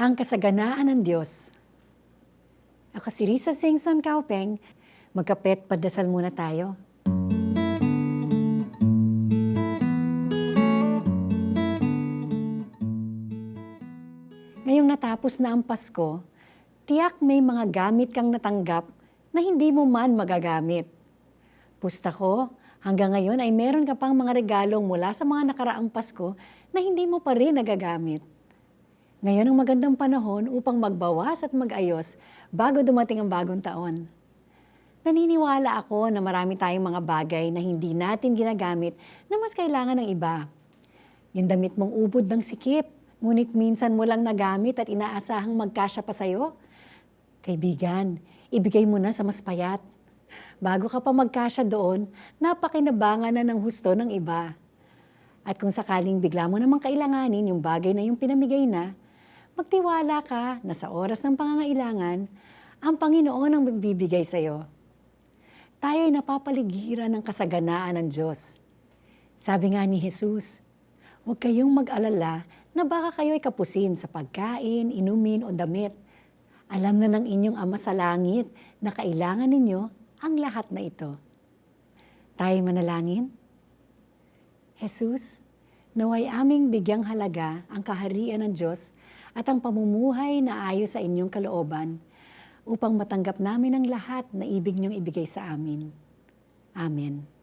Ang kasaganaan ng Diyos. Ako si Risa Singson Kaupeng. Magkapet, padasal muna tayo. Ngayong natapos na ang Pasko, tiyak may mga gamit kang natanggap na hindi mo man magagamit. Pusta ko, hanggang ngayon ay meron ka pang mga regalong mula sa mga nakaraang Pasko na hindi mo pa rin nagagamit. Ngayon ang magandang panahon upang magbawas at mag-ayos bago dumating ang bagong taon. Naniniwala ako na marami tayong mga bagay na hindi natin ginagamit na mas kailangan ng iba. Yung damit mong ubod ng sikip, ngunit minsan mo lang nagamit at inaasahang magkasya pa sa'yo. Kaibigan, ibigay mo na sa mas payat. Bago ka pa magkasya doon, napakinabangan na ng husto ng iba. At kung sakaling bigla mo namang kailanganin yung bagay na yung pinamigay na, magtiwala ka na sa oras ng pangangailangan, ang Panginoon ang magbibigay sa iyo. Tayo ay napapaligiran ng kasaganaan ng Diyos. Sabi nga ni Jesus, huwag kayong mag-alala na baka kayo ay kapusin sa pagkain, inumin o damit. Alam na ng inyong Ama sa langit na kailangan ninyo ang lahat na ito. Tayo manalangin. Jesus, naway aming bigyang halaga ang kaharian ng Diyos at ang pamumuhay na ayon sa inyong kalooban upang matanggap namin ang lahat na ibig niyong ibigay sa amin. Amen.